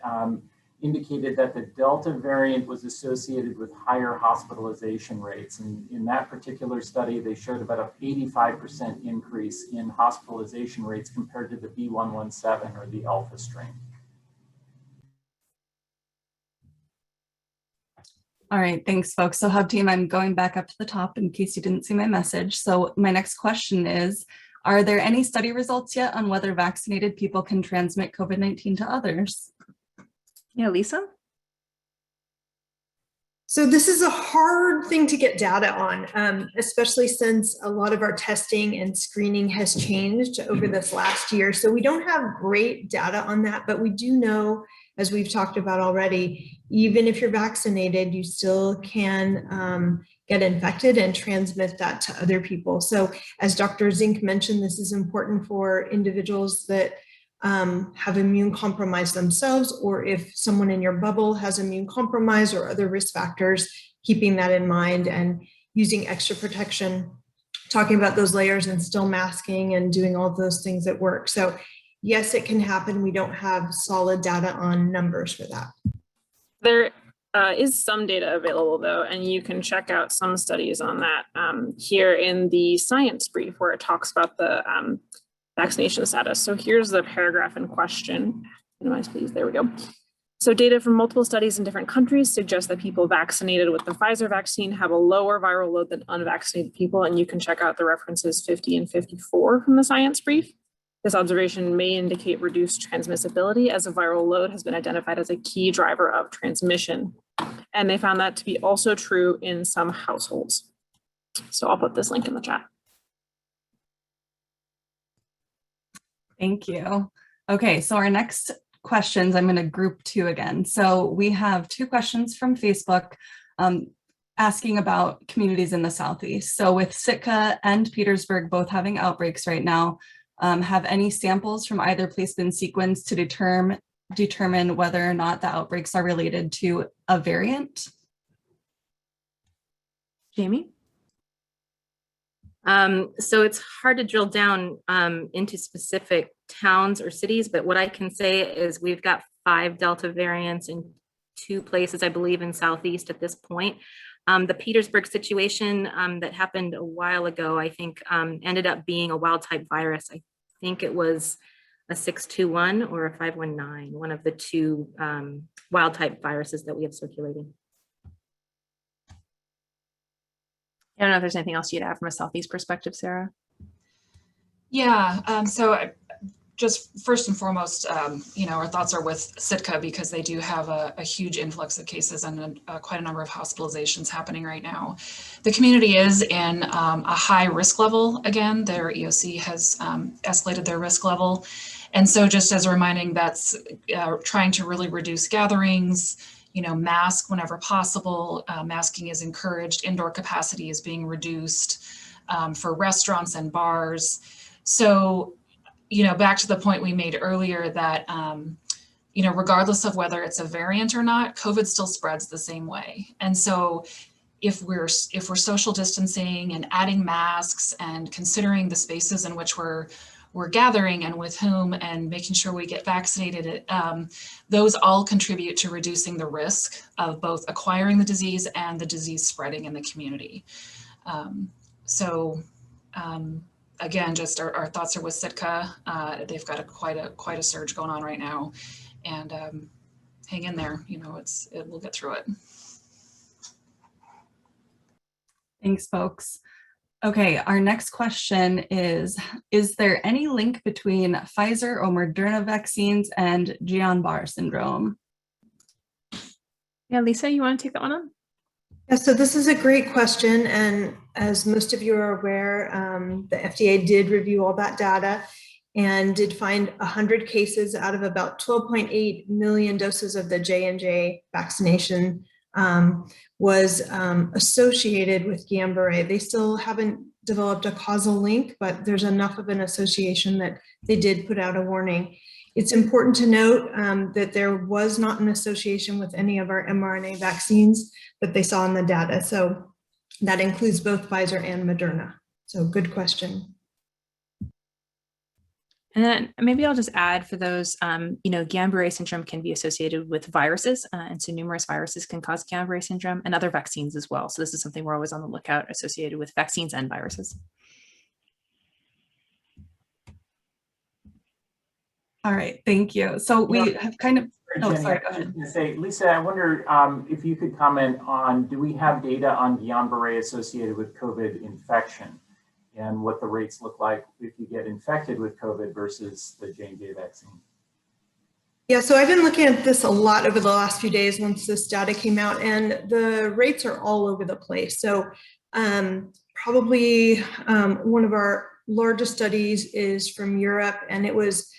H: indicated that the Delta variant was associated with higher hospitalization rates. And in that particular study, they showed about an 85% increase in hospitalization rates compared to the B117 or the Alpha strain.
A: All right, thanks, folks. So Hub Team, I'm going back up to the top in case you didn't see my message. So my next question is, are there any study results yet on whether vaccinated people can transmit COVID-19 to others?
B: Yeah, Lisa?
I: So this is a hard thing to get data on, especially since a lot of our testing and screening has changed over this last year. So we don't have great data on that, but we do know, as we've talked about already, even if you're vaccinated, you still can get infected and transmit that to other people. So as Dr. Zink mentioned, this is important for individuals that have immune compromise themselves, or if someone in your bubble has immune compromise or other risk factors, keeping that in mind and using extra protection, talking about those layers and still masking and doing all those things that work. So yes, it can happen. We don't have solid data on numbers for that.
C: There is some data available though, and you can check out some studies on that here in the science brief where it talks about the vaccination status. So here's the paragraph in question. Minimize, please. There we go. So data from multiple studies in different countries suggest that people vaccinated with the Pfizer vaccine have a lower viral load than unvaccinated people. And you can check out the references 50 and 54 from the science brief. This observation may indicate reduced transmissibility as a viral load has been identified as a key driver of transmission. And they found that to be also true in some households. So I'll put this link in the chat.
A: Thank you. Okay, so our next questions, I'm going to group two again. So we have two questions from Facebook asking about communities in the Southeast. So with Sitka and Petersburg both having outbreaks right now, have any samples from either place been sequenced to determine whether or not the outbreaks are related to a variant?
B: Jamie?
G: So it's hard to drill down into specific towns or cities, but what I can say is we've got 5 Delta variants in 2 places, I believe, in Southeast at this point. The Petersburg situation that happened a while ago, I think ended up being a wild type virus. I think it was a 621 or a 519, one of the 2 wild type viruses that we have circulating.
B: I don't know if there's anything else you'd add from a Southeast perspective, Sarah.
K: Yeah, so just first and foremost, our thoughts are with Sitka because they do have a huge influx of cases and quite a number of hospitalizations happening right now. The community is in a high risk level. Again, their EOC has escalated their risk level. And so just as a reminding, that's trying to really reduce gatherings, mask whenever possible. Masking is encouraged. Indoor capacity is being reduced for restaurants and bars. So, back to the point we made earlier that, regardless of whether it's a variant or not, COVID still spreads the same way. And so if we're social distancing and adding masks and considering the spaces in which we're gathering and with whom and making sure we get vaccinated, those all contribute to reducing the risk of both acquiring the disease and the disease spreading in the community. Again, just our thoughts are with Sitka. They've got quite a surge going on right now, and hang in there. We'll get through it.
A: Thanks, folks. Okay, our next question is there any link between Pfizer or Moderna vaccines and Guillain-Barré syndrome?
B: Yeah, Lisa, you want to take that one on?
I: Yeah, so this is a great question. And as most of you are aware, the FDA did review all that data and did find 100 cases out of about 12.8 million doses of the J&J vaccination was associated with Guillain-Barré. They still haven't developed a causal link, but there's enough of an association that they did put out a warning. It's important to note that there was not an association with any of our mRNA vaccines that they saw in the data. So that includes both Pfizer and Moderna. So good question.
B: And then maybe I'll just add for those, Guillain-Barré syndrome can be associated with viruses. And so numerous viruses can cause Guillain-Barré syndrome and other vaccines as well. So this is something we're always on the lookout associated with vaccines and viruses.
A: All right, thank you. So we have kind of,
H: Jenny,
A: sorry, go ahead.
H: Lisa, I wonder if you could comment on, do we have data on Guillain-Barré associated with COVID infection and what the rates look like if you get infected with COVID versus the J&J vaccine?
I: Yeah, so I've been looking at this a lot over the last few days once this data came out, and the rates are all over the place. So probably one of our largest studies is from Europe, and it was,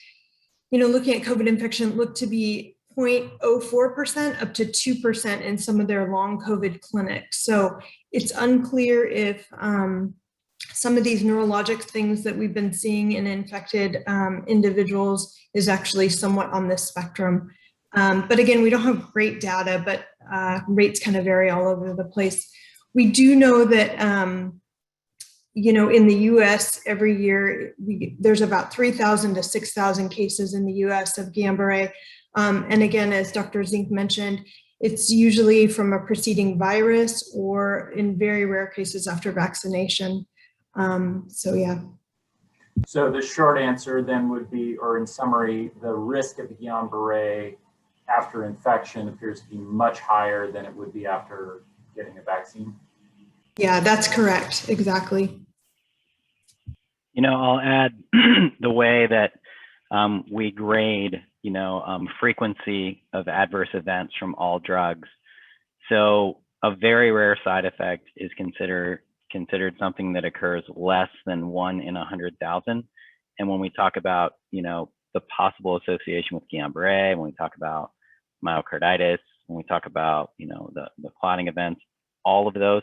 I: looking at COVID infection, looked to be 0.04% up to 2% in some of their long COVID clinics. So it's unclear if some of these neurologic things that we've been seeing in infected individuals is actually somewhat on this spectrum. But again, we don't have great data, but rates kind of vary all over the place. We do know that, in the US every year, there's about 3,000 to 6,000 cases in the US of Guillain-Barré. And again, as Dr. Zing mentioned, it's usually from a preceding virus or in very rare cases after vaccination. Yeah.
H: So the short answer then would be, or in summary, the risk of Guillain-Barré after infection appears to be much higher than it would be after getting a vaccine.
I: Yeah, that's correct. Exactly.
L: I'll add the way that we grade, frequency of adverse events from all drugs. So a very rare side effect is considered something that occurs less than 1 in 100,000. And when we talk about, the possible association with Guillain-Barré, when we talk about myocarditis, when we talk about, the clotting events, all of those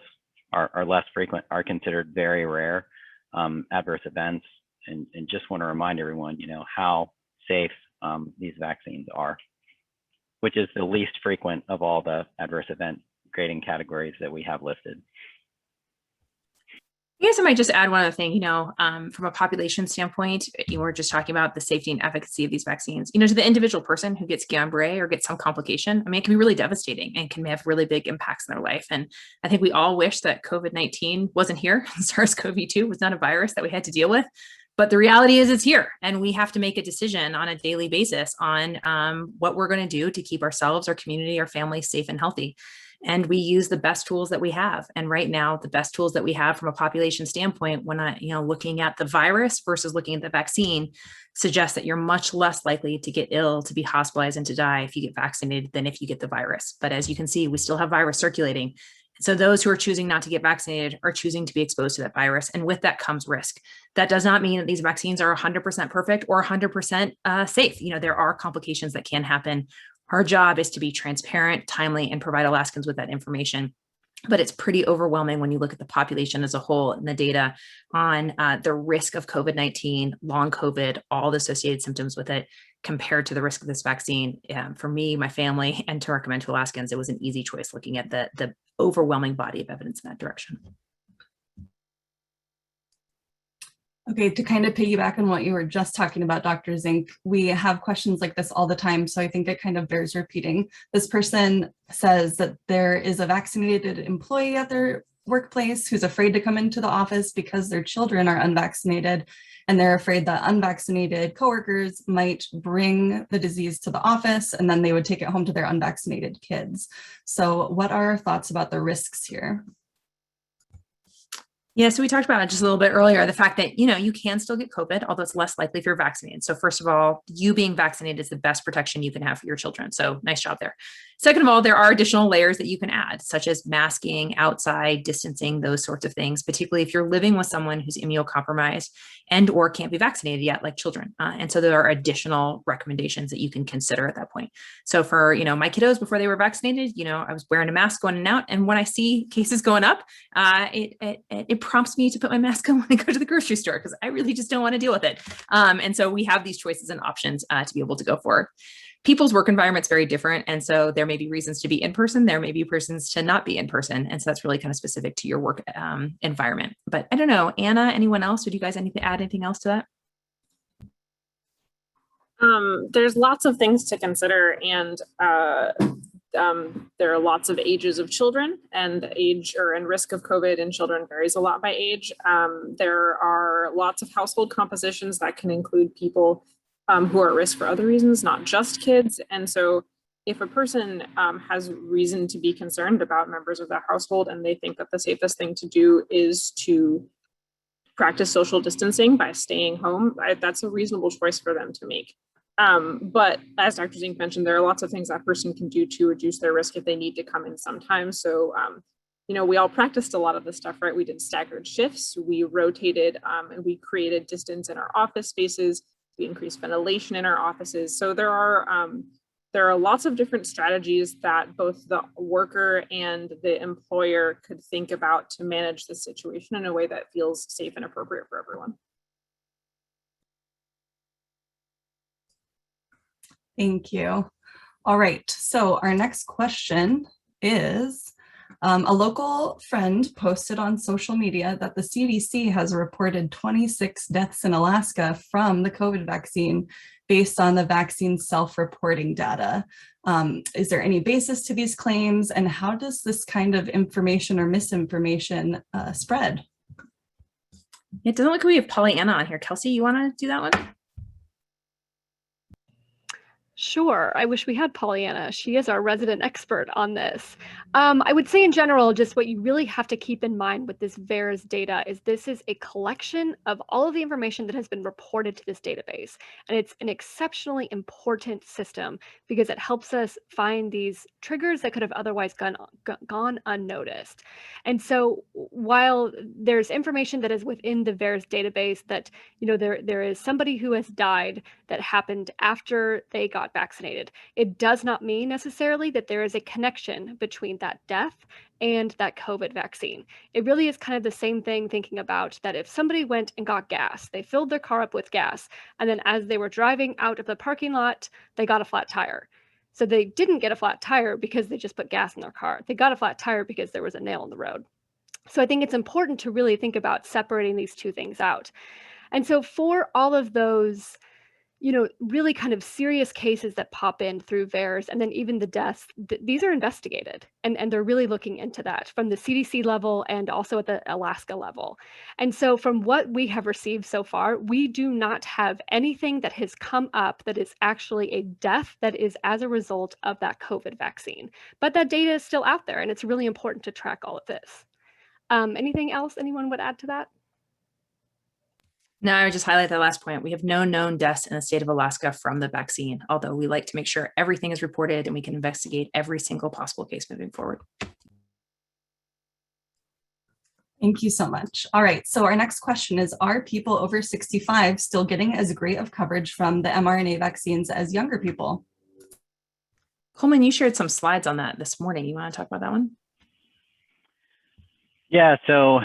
L: are less frequent, are considered very rare adverse events. And just want to remind everyone, how safe these vaccines are, which is the least frequent of all the adverse event grading categories that we have listed.
B: I guess I might just add one other thing, from a population standpoint, we're just talking about the safety and efficacy of these vaccines, to the individual person who gets Guillain-Barré or gets some complication. I mean, it can be really devastating and can have really big impacts in their life. And I think we all wish that COVID-19 wasn't here. SARS-CoV-2 was not a virus that we had to deal with. But the reality is it's here, and we have to make a decision on a daily basis on what we're going to do to keep ourselves, our community, our families safe and healthy. And we use the best tools that we have. And right now, the best tools that we have from a population standpoint, when looking at the virus versus looking at the vaccine, suggests that you're much less likely to get ill, to be hospitalized, and to die if you get vaccinated than if you get the virus. But as you can see, we still have virus circulating. So those who are choosing not to get vaccinated are choosing to be exposed to that virus. And with that comes risk. That does not mean that these vaccines are 100% perfect or 100% safe. There are complications that can happen. Our job is to be transparent, timely, and provide Alaskans with that information. but it's pretty overwhelming when you look at the population as a whole and the data on the risk of COVID-19, long COVID, all the associated symptoms with it, compared to the risk of this vaccine. For me, my family, and to recommend to Alaskans, it was an easy choice looking at the overwhelming body of evidence in that direction.
A: Okay, to kind of piggyback on what you were just talking about, Dr. Zink, we have questions like this all the time, so I think it kind of bears repeating. This person says that there is a vaccinated employee at their workplace who's afraid to come into the office because their children are unvaccinated, and they're afraid that unvaccinated coworkers might bring the disease to the office, and then they would take it home to their unvaccinated kids. So what are our thoughts about the risks here?
B: Yeah, so we talked about it just a little bit earlier, the fact that, you can still get COVID, although it's less likely if you're vaccinated. So first of all, you being vaccinated is the best protection you can have for your children. So nice job there. Second of all, there are additional layers that you can add, such as masking, outside, distancing, those sorts of things, particularly if you're living with someone who's immunocompromised and or can't be vaccinated yet, like children. And so there are additional recommendations that you can consider at that point. So for, my kiddos before they were vaccinated, I was wearing a mask going in and out. And when I see cases going up, it prompts me to put my mask on when I go to the grocery store because I really just don't want to deal with it. And so we have these choices and options to be able to go forward. People's work environment's very different. And so there may be reasons to be in person. There may be reasons to not be in person. And so that's really kind of specific to your work environment. But I don't know, Anna, anyone else? Would you guys add anything else to that?
C: There's lots of things to consider, and there are lots of ages of children, and the age and risk of COVID in children varies a lot by age. There are lots of household compositions that can include people who are at risk for other reasons, not just kids. And so if a person has reason to be concerned about members of their household and they think that the safest thing to do is to practice social distancing by staying home, that's a reasonable choice for them to make. But as Dr. Zink mentioned, there are lots of things that person can do to reduce their risk if they need to come in sometimes. So, we all practiced a lot of this stuff, right? We did staggered shifts, we rotated, and we created distance in our office spaces. We increased ventilation in our offices. So there are lots of different strategies that both the worker and the employer could think about to manage the situation in a way that feels safe and appropriate for everyone.
A: Thank you. All right, so our next question is, a local friend posted on social media that the CDC has reported 26 deaths in Alaska from the COVID vaccine based on the vaccine self-reporting data. Is there any basis to these claims, and how does this kind of information or misinformation spread?
B: It doesn't look like we have Pollyanna on here. Kelsey, you want to do that one?
M: Sure. I wish we had Pollyanna. She is our resident expert on this. I would say in general, just what you really have to keep in mind with this VAERS data is this is a collection of all of the information that has been reported to this database. And it's an exceptionally important system because it helps us find these triggers that could have otherwise gone unnoticed. And so while there's information that is within the VAERS database that, there is somebody who has died that happened after they got vaccinated, it does not mean necessarily that there is a connection between that death and that COVID vaccine. It really is kind of the same thing, thinking about that if somebody went and got gas, they filled their car up with gas, and then as they were driving out of the parking lot, they got a flat tire. So they didn't get a flat tire because they just put gas in their car. They got a flat tire because there was a nail in the road. So I think it's important to really think about separating these two things out. And so for all of those, really kind of serious cases that pop in through VAERS, and then even the deaths, these are investigated, and they're really looking into that from the CDC level and also at the Alaska level. And so from what we have received so far, we do not have anything that has come up that is actually a death that is as a result of that COVID vaccine. But that data is still out there, and it's really important to track all of this. Anything else anyone would add to that?
B: No, I would just highlight that last point. We have no known deaths in the state of Alaska from the vaccine, although we like to make sure everything is reported and we can investigate every single possible case moving forward.
A: Thank you so much. All right, so our next question is, are people over 65 still getting as great of coverage from the mRNA vaccines as younger people?
B: Coleman, you shared some slides on that this morning. You want to talk about that one?
L: Yeah, so,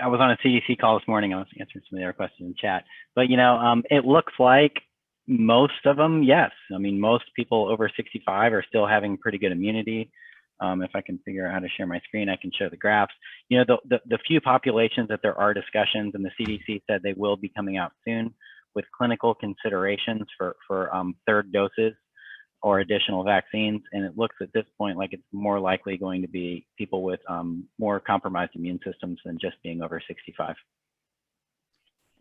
L: I was on a CDC call this morning. I was answering some of their questions in chat, but, it looks like most of them, yes. I mean, most people over 65 are still having pretty good immunity. If I can figure out how to share my screen, I can show the graphs. The few populations that there are discussions, and the CDC said they will be coming out soon with clinical considerations for third doses or additional vaccines. And it looks at this point like it's more likely going to be people with more compromised immune systems than just being over 65.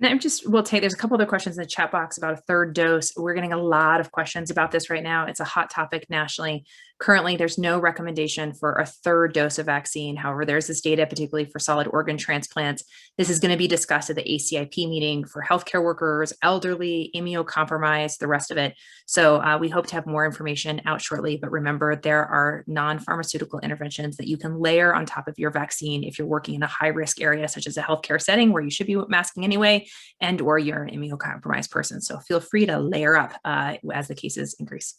B: And there's a couple other questions in the chat box about a third dose. We're getting a lot of questions about this right now. It's a hot topic nationally. Currently, there's no recommendation for a third dose of vaccine. However, there's this data, particularly for solid organ transplants. This is going to be discussed at the ACIP meeting for healthcare workers, elderly, immunocompromised, the rest of it. So we hope to have more information out shortly. But remember, there are non-pharmaceutical interventions that you can layer on top of your vaccine if you're working in a high-risk area, such as a healthcare setting where you should be masking anyway, and or you're an immunocompromised person. So feel free to layer up as the cases increase.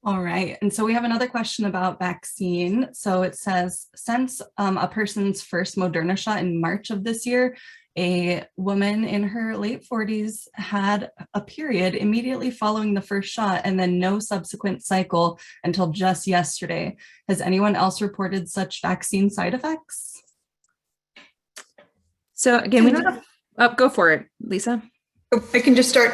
A: All right, and so we have another question about vaccine. So it says, since a person's first Moderna shot in March of this year, a woman in her late 40s had a period immediately following the first shot and then no subsequent cycle until just yesterday. Has anyone else reported such vaccine side effects?
B: So again, go for it, Lisa.
I: I can just start.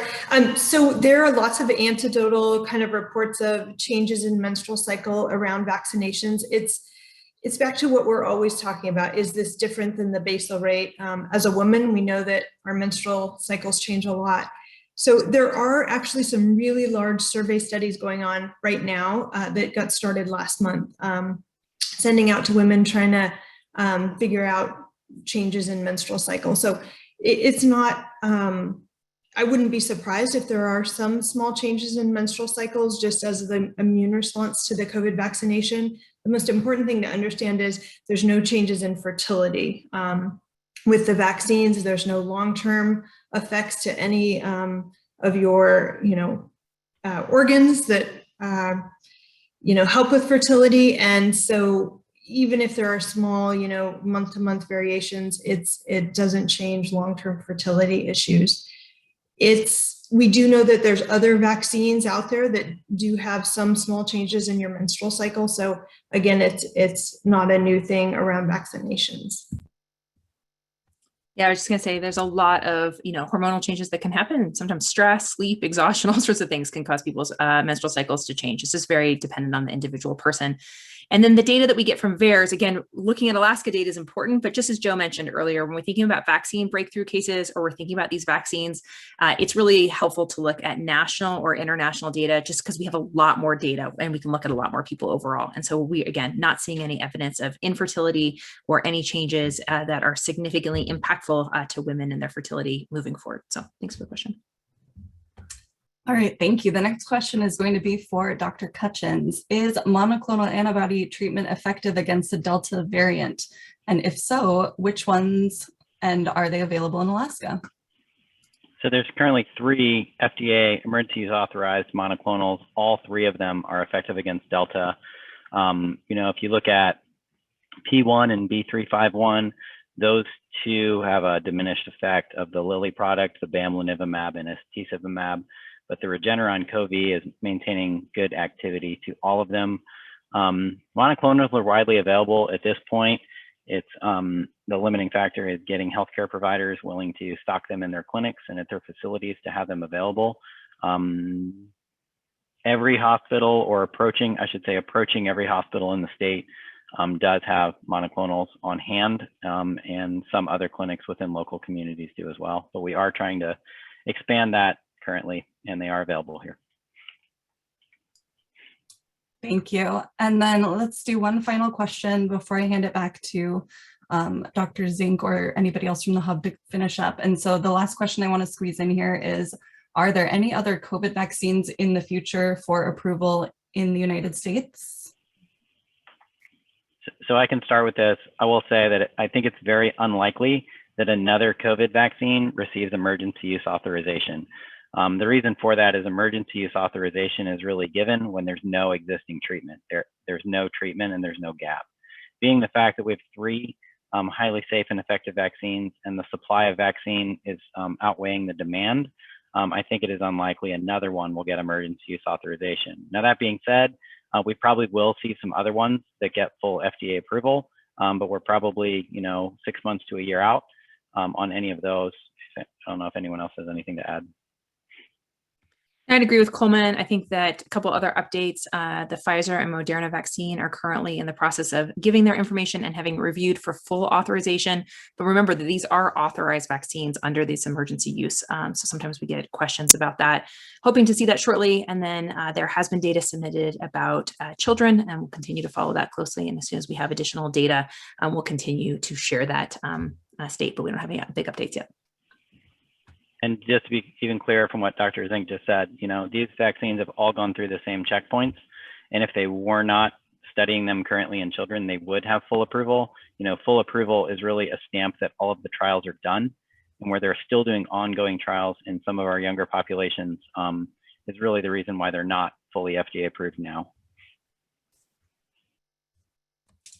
I: So there are lots of anecdotal kind of reports of changes in menstrual cycle around vaccinations. It's back to what we're always talking about. Is this different than the basal rate? As a woman, we know that our menstrual cycles change a lot. So there are actually some really large survey studies going on right now that got started last month, sending out to women trying to figure out changes in menstrual cycle. So it's not, I wouldn't be surprised if there are some small changes in menstrual cycles just as the immune response to the COVID vaccination. The most important thing to understand is there's no changes in fertility. With the vaccines, there's no long-term effects to any of your, organs that, help with fertility. And so even if there are small, month-to-month variations, it doesn't change long-term fertility issues. We do know that there's other vaccines out there that do have some small changes in your menstrual cycle. So again, it's not a new thing around vaccinations.
B: Yeah, I was just gonna say there's a lot of, hormonal changes that can happen. Sometimes stress, sleep, exhaustion, all sorts of things can cause people's menstrual cycles to change. It's just very dependent on the individual person. And then the data that we get from VAERS, again, looking at Alaska data is important, but just as Joe mentioned earlier, when we're thinking about vaccine breakthrough cases or we're thinking about these vaccines, it's really helpful to look at national or international data just because we have a lot more data and we can look at a lot more people overall. And so we, again, not seeing any evidence of infertility or any changes that are significantly impactful to women and their fertility moving forward. So thanks for the question.
A: All right, thank you. The next question is going to be for Dr. Cutchins. Is monoclonal antibody treatment effective against the Delta variant? And if so, which ones, and are they available in Alaska?
L: So there's currently 3 FDA emergency use authorized monoclonals. All 3 of them are effective against Delta. If you look at P1 and B351, those 2 have a diminished effect of the Lilly product, the bamlanivimab and atezolizumab. But the Regeneron CoV is maintaining good activity to all of them. Monoclonals are widely available at this point. It's the limiting factor is getting healthcare providers willing to stock them in their clinics and at their facilities to have them available. Every hospital, or approaching every hospital in the state does have monoclonals on hand, and some other clinics within local communities do as well. But we are trying to expand that currently, and they are available here.
A: Thank you. And then let's do one final question before I hand it back to Dr. Zing or anybody else from the hub to finish up. And so the last question I want to squeeze in here is, are there any other COVID vaccines in the future for approval in the United States?
L: So I can start with this. I will say that I think it's very unlikely that another COVID vaccine receives emergency use authorization. The reason for that is emergency use authorization is really given when there's no existing treatment. There's no treatment and there's no gap. Being the fact that we have 3 highly safe and effective vaccines and the supply of vaccine is outweighing the demand, I think it is unlikely another one will get emergency use authorization. Now, that being said, we probably will see some other ones that get full FDA approval, but we're probably, 6 months to a year out on any of those. I don't know if anyone else has anything to add.
B: I'd agree with Coleman. I think that a couple other updates, the Pfizer and Moderna vaccine are currently in the process of giving their information and having reviewed for full authorization. But remember that these are authorized vaccines under this emergency use. So sometimes we get questions about that. Hoping to see that shortly. And then there has been data submitted about children, and we'll continue to follow that closely. And as soon as we have additional data, we'll continue to share that state, but we don't have any big updates yet.
L: And just to be even clearer from what Dr. Zing just said, these vaccines have all gone through the same checkpoints. And if they were not studying them currently in children, they would have full approval. Full approval is really a stamp that all of the trials are done. And where they're still doing ongoing trials in some of our younger populations is really the reason why they're not fully FDA approved now.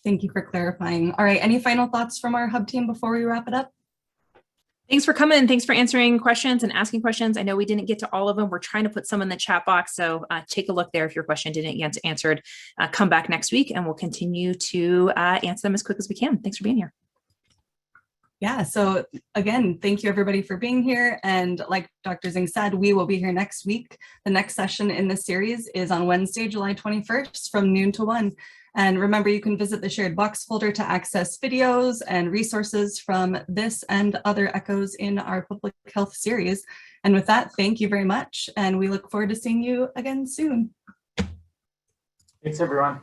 A: Thank you for clarifying. All right, any final thoughts from our hub team before we wrap it up?
B: Thanks for coming. Thanks for answering questions and asking questions. I know we didn't get to all of them. We're trying to put some in the chat box. So take a look there if your question didn't get answered. Come back next week and we'll continue to answer them as quick as we can. Thanks for being here.
A: Yeah, so again, thank you everybody for being here. And like Dr. Zing said, we will be here next week. The next session in this series is on Wednesday, July 21st from noon to 1. And remember, you can visit the shared box folder to access videos and resources from this and other echoes in our public health series. And with that, thank you very much. And we look forward to seeing you again soon.
H: Thanks, everyone.